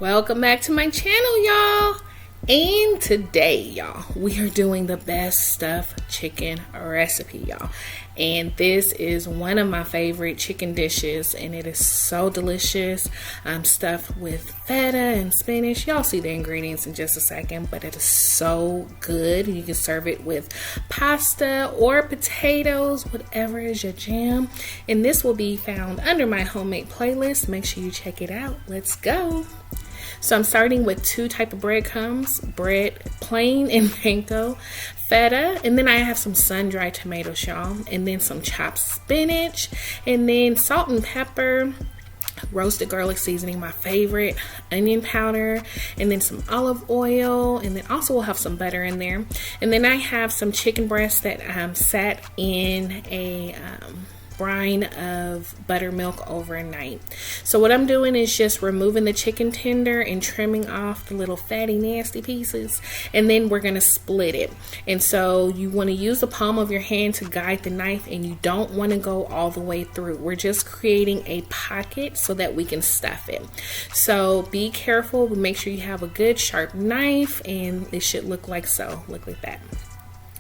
Welcome back to my channel, y'all. And today, y'all, we are doing the best stuffed chicken recipe, y'all. And this is one of my favorite chicken dishes, and it is so delicious. I'm stuffed with feta and spinach. Y'all see the ingredients in just a second, but it is so good. You can serve it with pasta or potatoes, whatever is your jam. And this will be found under my homemade playlist. Make sure you check it out. Let's go. So I'm starting with two types of breadcrumbs, plain and panko, feta, and then I have some sun-dried tomatoes, y'all, and then some chopped spinach, and then salt and pepper, roasted garlic seasoning, my favorite, onion powder, and then some olive oil, and then also we'll have some butter in there. And then I have some chicken breasts that sat in a brine of buttermilk overnight. So what I'm doing is just removing the chicken tender and trimming off the little fatty nasty pieces, and then we're going to split it. And so you want to use the palm of your hand to guide the knife, and you don't want to go all the way through. We're just creating a pocket so that we can stuff it. So be careful, make sure you have a good sharp knife, and it should look like that.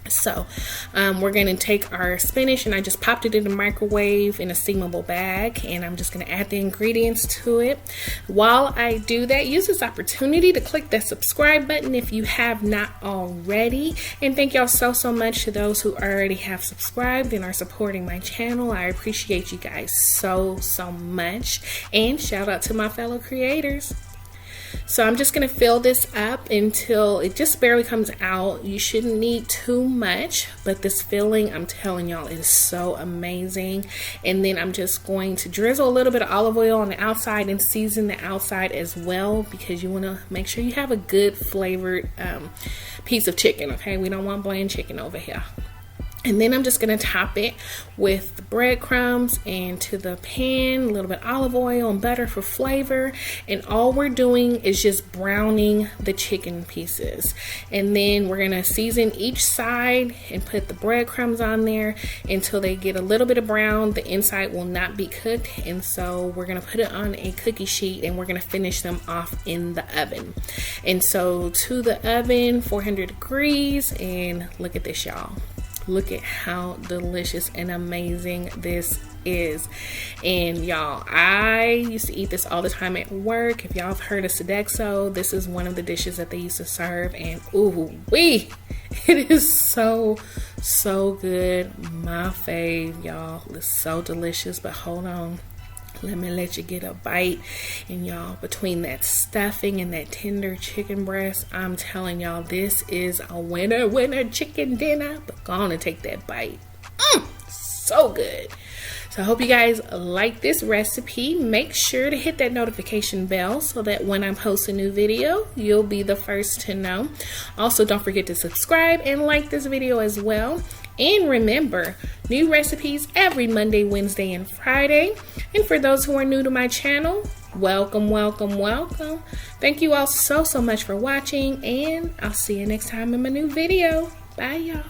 So we're going to take our spinach, and I just popped it in the microwave in a steamable bag, and I'm just going to add the ingredients to it. While I do that, use this opportunity to click that subscribe button if you have not already. And thank y'all so much to those who already have subscribed and are supporting my channel. I appreciate you guys so much, and shout out to my fellow creators. So I'm just going to fill this up until it just barely comes out. You shouldn't need too much, but this filling, I'm telling y'all, it is so amazing. And then I'm just going to drizzle a little bit of olive oil on the outside and season the outside as well, because you want to make sure you have a good flavored piece of chicken, okay? We don't want bland chicken over here. And then I'm just going to top it with the breadcrumbs, and to the pan, a little bit of olive oil and butter for flavor. And all we're doing is just browning the chicken pieces. And then we're going to season each side and put the breadcrumbs on there until they get a little bit of brown. The inside will not be cooked. And so we're going to put it on a cookie sheet, and we're going to finish them off in the oven. And so to the oven, 400 degrees, and look at this, y'all. Look at how delicious and amazing this is. And y'all, I used to eat this all the time at work. If y'all have heard of Sodexo, this is one of the dishes that they used to serve, and ooh wee, it is so good. My fave, y'all. It's so delicious. But hold on, let me let you get a bite. And y'all, between that stuffing and that tender chicken breast, I'm telling y'all, this is a winner chicken dinner. But go on and take that bite. So good. So I hope you guys like this recipe. Make sure to hit that notification bell so that when I post a new video, you'll be the first to know. Also, don't forget to subscribe and like this video as well. And remember, new recipes every Monday, Wednesday, and Friday. And for those who are new to my channel, welcome. Thank you all so much for watching, and I'll see you next time in my new video. Bye, y'all.